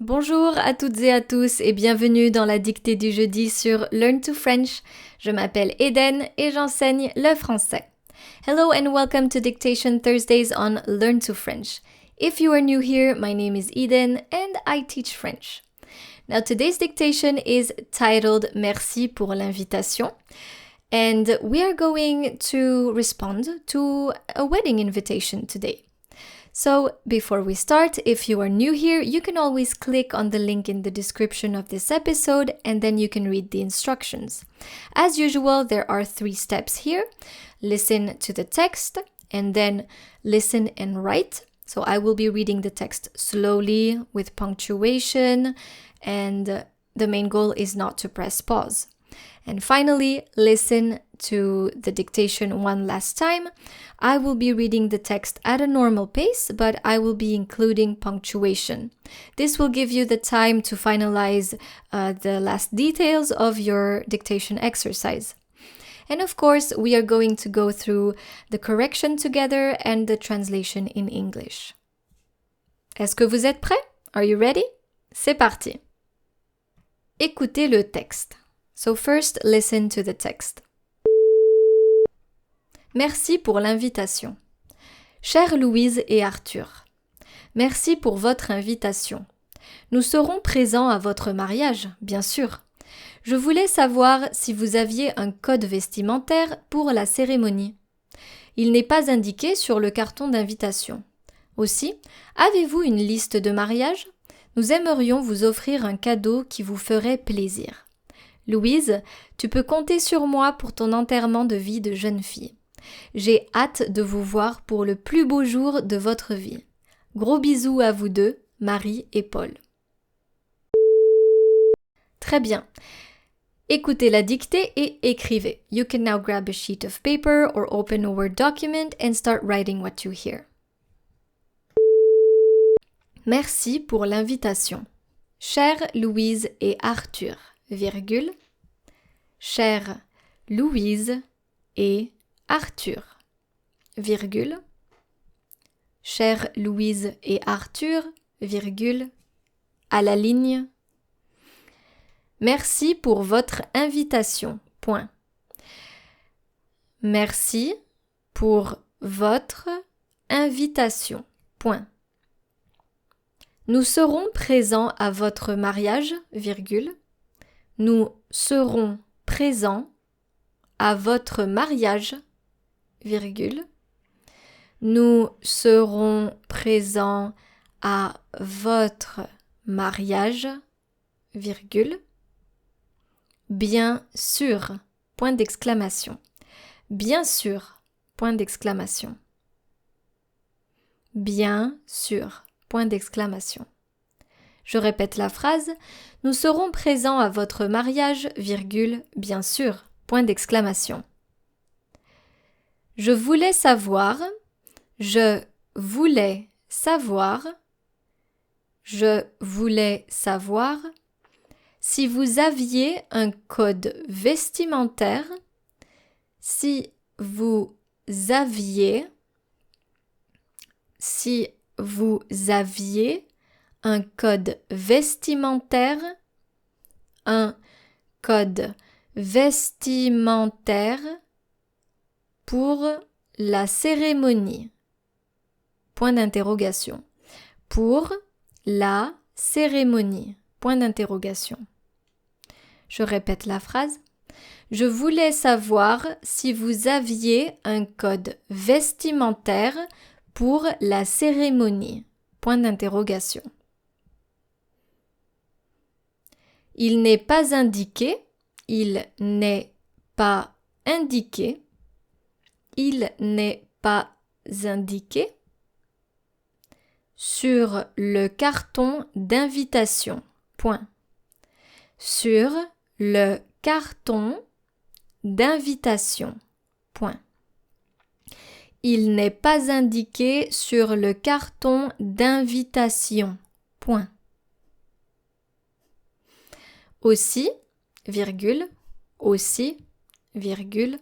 Bonjour à toutes et à tous et bienvenue dans la dictée du jeudi sur Learn to French. Je m'appelle Eden et j'enseigne le français. Hello and welcome to Dictation Thursdays on Learn to French. If you are new here, my name is Eden and I teach French. Now today's dictation is titled Merci pour l'invitation. And we are going to respond to a wedding invitation today. So, before we start, if you are new here, you can always click on the link in the description of this episode and then you can read the instructions. As usual, there are 3 steps here. Listen to the text and then listen and write. So I will be reading the text slowly with punctuation and the main goal is not to press pause. And finally, listen to the dictation one last time. I will be reading the text at a normal pace, but I will be including punctuation. This will give you the time to finalize the last details of your dictation exercise. And of course, we are going to go through the correction together and the translation in English. Est-ce que vous êtes prêts? Are you ready? C'est parti. Écoutez le texte. So first, listen to the text. Merci pour l'invitation. Chère Louise et Arthur, merci pour votre invitation. Nous serons présents à votre mariage, bien sûr. Je voulais savoir si vous aviez un code vestimentaire pour la cérémonie. Il n'est pas indiqué sur le carton d'invitation. Aussi, avez-vous une liste de mariage? Nous aimerions vous offrir un cadeau qui vous ferait plaisir. Louise, tu peux compter sur moi pour ton enterrement de vie de jeune fille. J'ai hâte de vous voir pour le plus beau jour de votre vie. Gros bisous à vous deux, Marie et Paul. Très bien. Écoutez la dictée et écrivez. You can now grab a sheet of paper or open a Word document and start writing what you hear. Merci pour l'invitation. Chère Louise et Arthur, virgule. Chère Louise et Arthur, virgule. Chère Louise et Arthur, virgule. À la ligne. Merci pour votre invitation, point. Merci pour votre invitation, point. Nous serons présents à votre mariage, virgule. Nous serons présents à votre mariage, virgule. Nous serons présents à votre mariage, virgule. Bien sûr, point d'exclamation. Bien sûr, point d'exclamation. Bien sûr, point d'exclamation. Je répète la phrase. Nous serons présents à votre mariage, virgule, bien sûr, point d'exclamation. Je voulais savoir, je voulais savoir, je voulais savoir si vous aviez un code vestimentaire, si vous aviez un code vestimentaire, un code vestimentaire pour la cérémonie. Point d'interrogation. Pour la cérémonie. Point d'interrogation. Je répète la phrase. Je voulais savoir si vous aviez un code vestimentaire pour la cérémonie. Point d'interrogation. Il n'est pas indiqué, il n'est pas indiqué, il n'est pas indiqué sur le carton d'invitation. Point. Sur le carton d'invitation. Point. Il n'est pas indiqué sur le carton d'invitation. Point. Aussi, virgule, aussi, virgule.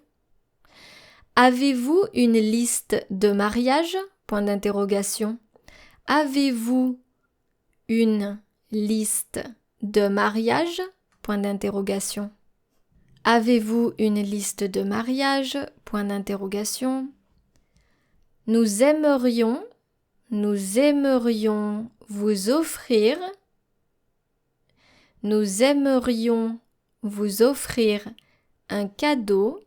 Avez-vous une liste de mariage? Point d'interrogation. Avez-vous une liste de mariage? Point d'interrogation. Avez-vous une liste de mariage? Point d'interrogation. Nous aimerions vous offrir. Nous aimerions vous offrir un cadeau.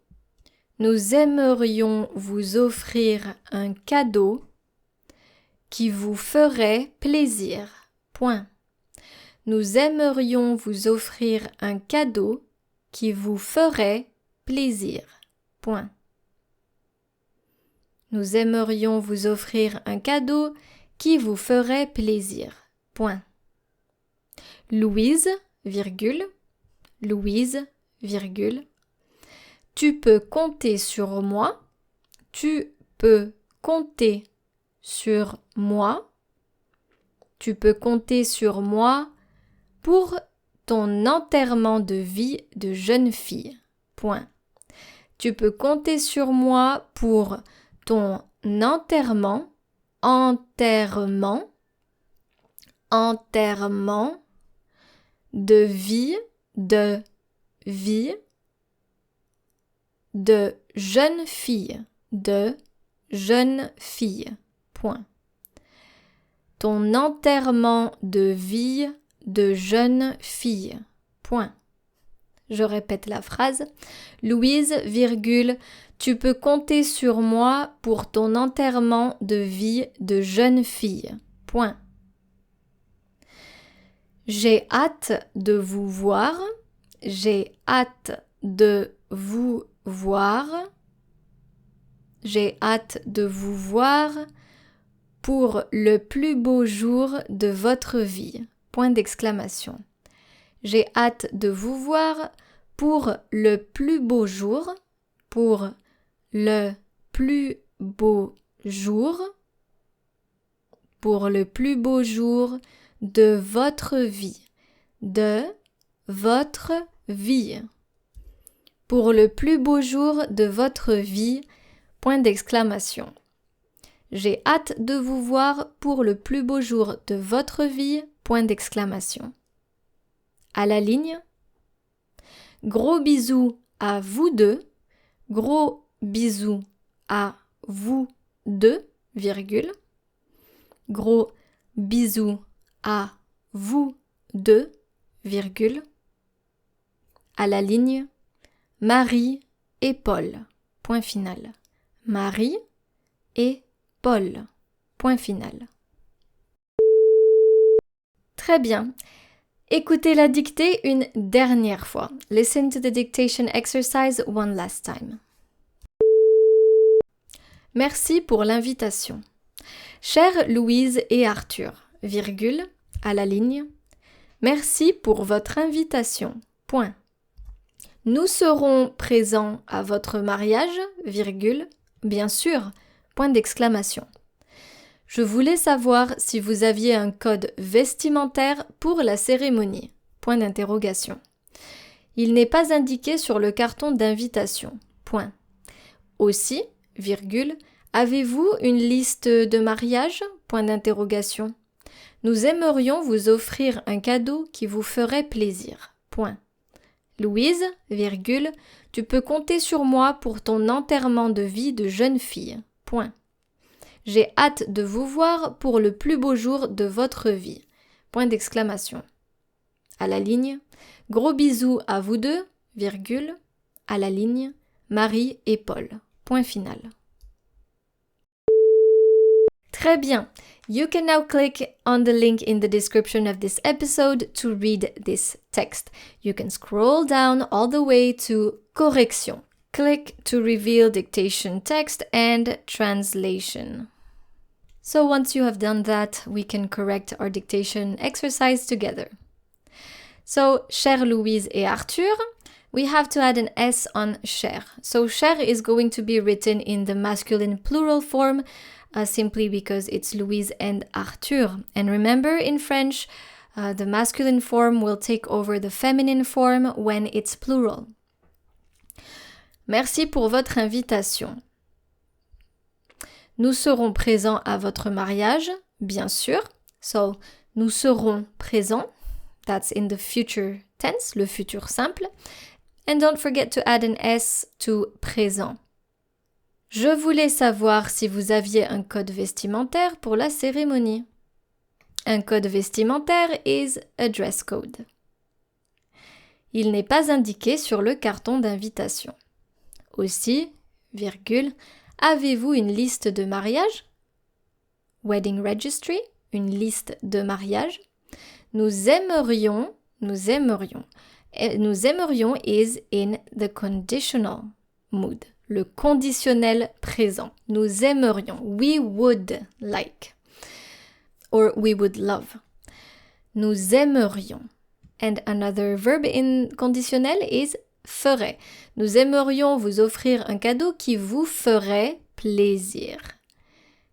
Nous aimerions vous offrir un cadeau qui vous ferait plaisir. Point. Nous aimerions vous offrir un cadeau qui vous ferait plaisir. Point. Nous aimerions vous offrir un cadeau qui vous ferait plaisir. Point. Louise, virgule, Louise, virgule. Tu peux compter sur moi. Tu peux compter sur moi. Tu peux compter sur moi pour ton enterrement de vie de jeune fille. Point. Tu peux compter sur moi pour ton enterrement de vie de jeune fille. Point. Ton enterrement de vie de jeune fille. Point. Je répète la phrase. Louise, virgule, tu peux compter sur moi pour ton enterrement de vie de jeune fille. Point. J'ai hâte de vous voir. J'ai hâte de vous voir. J'ai hâte de vous voir pour le plus beau jour de votre vie. Point d'exclamation. J'ai hâte de vous voir pour le plus beau jour. Pour le plus beau jour. Pour le plus beau jour de votre vie. De votre vie. Pour le plus beau jour de votre vie. Point d'exclamation. J'ai hâte de vous voir pour le plus beau jour de votre vie. Point d'exclamation. À la ligne. Gros bisous à vous deux. Gros bisous à vous deux, virgule. Gros bisous à vous deux, virgule. À la ligne. Marie et Paul. Point final. Marie et Paul. Point final. Très bien. Écoutez la dictée une dernière fois. Listen to the dictation exercise one last time. Merci pour l'invitation. Chère Louise et Arthur, virgule, à la ligne. Merci pour votre invitation. Point. Nous serons présents à votre mariage, virgule, bien sûr, point d'exclamation. Je voulais savoir si vous aviez un code vestimentaire pour la cérémonie. Point d'interrogation. Il n'est pas indiqué sur le carton d'invitation. Point. Aussi, virgule, avez-vous une liste de mariage? Point d'interrogation. Nous aimerions vous offrir un cadeau qui vous ferait plaisir. Point. Louise, virgule, tu peux compter sur moi pour ton enterrement de vie de jeune fille. Point. J'ai hâte de vous voir pour le plus beau jour de votre vie. Point d'exclamation. À la ligne. Gros bisous à vous deux, virgule. À la ligne. Marie et Paul. Point final. Très bien. You can now click on the link in the description of this episode to read this text. You can scroll down all the way to correction. Click to reveal dictation text and translation. So once you have done that, we can correct our dictation exercise together. So, chère Louise et Arthur, we have to add an S on chère. So chère is going to be written in the masculine plural form simply because it's Louise and Arthur. And remember, in French, the masculine form will take over the feminine form when it's plural. Merci pour votre invitation. Nous serons présents à votre mariage, bien sûr. So, nous serons présents. That's in the future tense, le futur simple. And don't forget to add an S to présent. Je voulais savoir si vous aviez un code vestimentaire pour la cérémonie. Un code vestimentaire is a dress code. Il n'est pas indiqué sur le carton d'invitation. Aussi, virgule, avez-vous une liste de mariage? Wedding registry, une liste de mariage. Nous aimerions is in the conditional mood, le conditionnel présent. Nous aimerions, we would like, or we would love. Nous aimerions. And another verb in conditionnel is ferait. Nous aimerions vous offrir un cadeau qui vous ferait plaisir.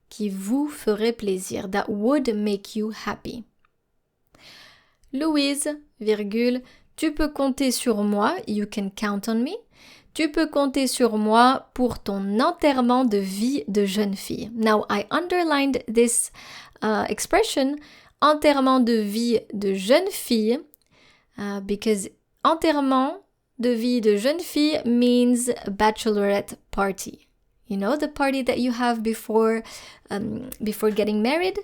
Qui vous ferait plaisir. That would make you happy. Louise, virgule, tu peux compter sur moi, you can count on me. Tu peux compter sur moi pour ton enterrement de vie de jeune fille. Now, I underlined this expression, enterrement de vie de jeune fille, because enterrement de vie de jeune fille means bachelorette party. You know, the party that you have before getting married.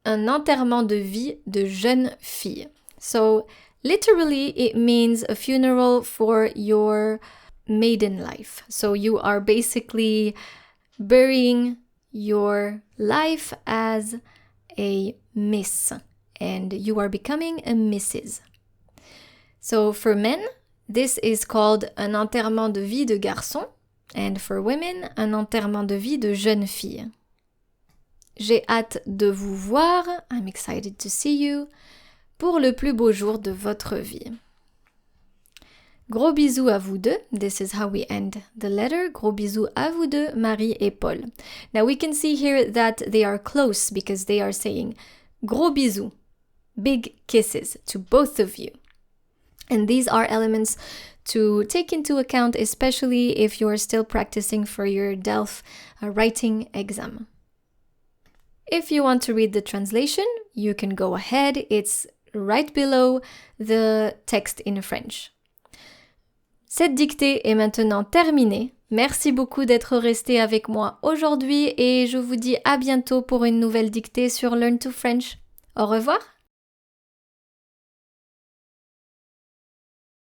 Un enterrement de vie de jeune fille. So, literally, it means a funeral for your maiden life. So, you are basically burying your life as a miss, and you are becoming a Mrs. So, for men, this is called un enterrement de vie de garçon, and for women, un enterrement de vie de jeune fille. J'ai hâte de vous voir, I'm excited to see you, pour le plus beau jour de votre vie. Gros bisous à vous deux. This is how we end the letter. Gros bisous à vous deux, Marie et Paul. Now we can see here that they are close because they are saying gros bisous, big kisses to both of you. And these are elements to take into account, especially if you are still practicing for your DELF writing exam. If you want to read the translation, you can go ahead. It's right below the text in French. Cette dictée est maintenant terminée. Merci beaucoup d'être resté avec moi aujourd'hui et je vous dis à bientôt pour une nouvelle dictée sur Learn to French. Au revoir!